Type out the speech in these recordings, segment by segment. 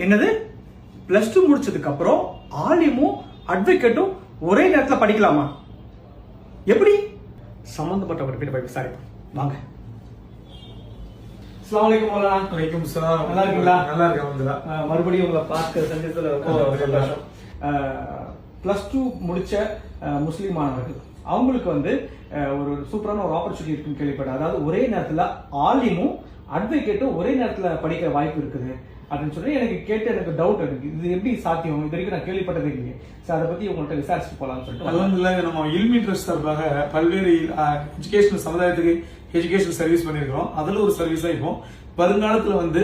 என்னது +2 முடிச்சதுக்கு அப்புறம் ஆலிமும் அட்வொகேட்டும் ஒரே நேரத்துல படிக்கலாமா? எப்படி? சம்பந்தப்பட்டவர்கிட்ட போய் விசாரிப்போம் வாங்க. அஸ்ஸலாமு அலைக்கும் மௌலானா. வலைக்கும் ஸலாம். நல்லா இருக்கீங்களா? நல்லா இருக்கேன் அல்ஹம்துலில்லாஹ். மறுபடியும் உங்களை பார்க்க சந்தித்ததுல ரொம்ப சந்தோஷம். +2 முடிச்ச முஸ்லிம் மாணவர்கள் அவங்களுக்கு வந்து ஒரு சூப்பரான ஒரு ஆப்பர்ச்சுனிட்டி இருக்குன்னு கேள்விப்பட்டேன். அதாவது ஒரே நேரத்துல ஆலிமும் அட்வொகேட்டும் ஒரே நேரத்துல படிக்கிற வாய்ப்பு இருக்குது அப்படின்னு சொல்லி எனக்கு கேட்டு எனக்கு டவுட் இருக்கு. இது எப்படி சாத்தியம்? இது வரைக்கும் நான் கேள்விப்பட்டதே இல்லையே. அதை பத்தி உங்கள்கிட்ட விசாரிச்சுட்டு போலாம்னு சொல்லிட்டு. அல்ஹம்துலில்லாஹ் நம்ம இல்மி ட்ரஸ்ட் சார்பாக பல்வேறு எஜுகேஷனல் சமுதாயத்துக்கு எஜுகேஷனல் சர்வீஸ் பண்ணிருக்கோம். அதுல ஒரு சர்வீஸா இப்போ வருங்காலத்துல வந்து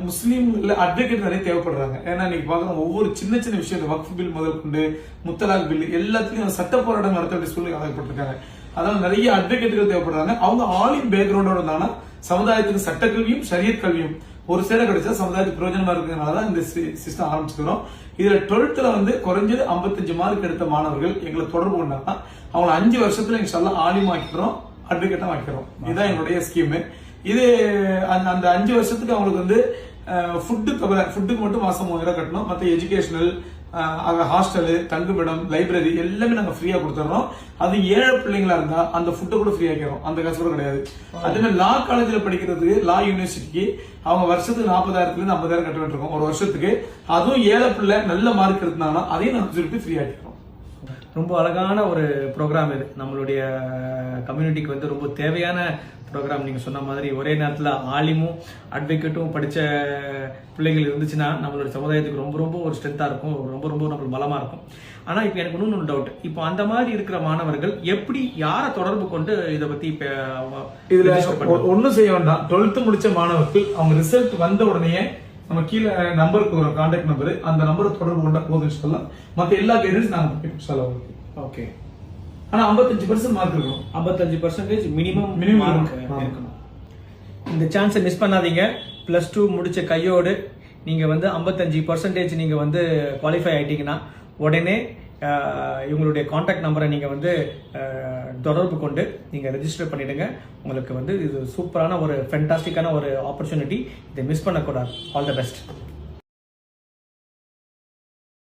முஸ்லீம் அட்வொகேட் நிறைய தேவைப்படுறாங்க. ஏன்னா நீங்க பாக்கலாம் ஒவ்வொரு சின்ன சின்ன விஷயம் வக்ஃப் பில் முதல் கொண்டு முத்தலாக் பில் எல்லாத்துலயும் சட்ட போராட்டம் நடத்த வேண்டிய சூழ்நிலை ஆகப்பட்டிருக்காங்க. அதனால நிறைய அட்வொகேட்டுகள் தேவைப்படுறாங்க. அவங்க ஆலிம் பேக்ரவுண்டோட இருந்தாங்கன்னா சமுதாயத்துக்கு சட்டக்கல்வியும் ஷரியத் கல்வியும் ஒரு சேர கிடைச்சா சமுதாயத்துக்கு பிரயோஜனமா இருக்கிறதுனால இந்த சிஸ்டம் ஆரம்பிச்சுக்கிறோம். இதுல 12th வந்து குறைஞ்சது 55 மார்க் எடுத்த மாணவர்கள் எங்களை தொடர்பு கொண்டாங்கன்னா அவங்களை 5 வருஷத்துல இன்ஷால்லாஹ் ஆலிம் ஆக்கிக்கிறோம், அட்வொகேட்டா ஆக்கிக்கிறோம். இதுதான் எங்களுடைய ஸ்கீம். இது அந்த 5 வருஷத்துக்கு அவங்களுக்கு வந்து ஃபுட்டுக்கு மட்டும் மாசம் 3000 கட்டணும். மற்ற எஜுகேஷனல் ஹாஸ்டலு, தங்குமிடம், லைப்ரரி எல்லாமே நாங்க ஃப்ரீயா கொடுத்துறோம். அது ஏழை பிள்ளைங்களா இருந்தா அந்த ஃபுட்டை கூட ஃப்ரீ ஆக்கிறோம். அந்த காசு கூட கிடையாது. அதே மாதிரி லா காலேஜ்ல படிக்கிறதுக்கு லா யூனிவர்சிட்டிக்கு அவங்க வருஷத்துக்கு 40,000 இருந்து 50,000 கட்ட வேண்டியிருக்கோம் ஒரு வருஷத்துக்கு. அதுவும் ஏழை பிள்ளை நல்ல மார்க் எடுத்தாங்கன்னா அதையும் நாங்க சொல்லிட்டு ஃப்ரீ ஆக்கிக்கிறோம். ரொம்ப அழகான ஒரு ப்ரோக்ராம் இது. நம்மளுடைய கம்யூனிட்டிக்கு வந்து ரொம்ப தேவையான ப்ரோக்ராம். நீங்க சொன்ன மாதிரி ஒரே நேரத்துல ஆலிமும் அட்வொகேட்டும் படிச்ச பிள்ளைகள் இருந்துச்சுன்னா நம்மளுடைய சமுதாயத்துக்கு ரொம்ப ரொம்ப ஒரு ஸ்ட்ரென்த்தா இருக்கும், ரொம்ப ரொம்ப நம்மளுக்கு பலமா இருக்கும். ஆனா இப்ப எனக்கு இன்னொன்று டவுட். இப்போ அந்த மாதிரி இருக்கிற மாணவர்கள் எப்படி யாரை தொடர்பு கொண்டு இதை பத்தி இதுல ஒண்ணும் செய்ய வேண்டாம். 12th முடிச்ச மாணவர்கள் அவங்க ரிசல்ட் வந்த உடனே நம்ம கீழே நம்பருக்கு ஒரு கான்டாக்ட் நம்பர், அந்த நம்பரை தொடர்பு கொண்டா போதும் சொல்லலாம். மத்த எல்லா கைடன்ஸ் நாங்க சொல்லலாம். ஓகே. ஆனா 55% மார்க் இருக்கும். 55% மினிமம் மார்க் இருக்கணும். இந்த சான்ஸை மிஸ் பண்ணாதீங்க. +2 முடிச்ச கையோடு நீங்க வந்து 55% நீங்க வந்து குவாலிஃபை ஆயிட்டீங்கன்னா உடனே இவங்களுடைய கான்டாக்ட் நம்பரை நீங்க வந்து தொடர்பு கொண்டு நீங்க ரெஜிஸ்டர் பண்ணிடுங்க. உங்களுக்கு வந்து இது சூப்பரான ஒரு ஃபென்டாஸ்டிக்கான ஒரு ஆப்பர்ச்சுனிட்டி. இதை மிஸ் பண்ணக்கூடாது. All the best.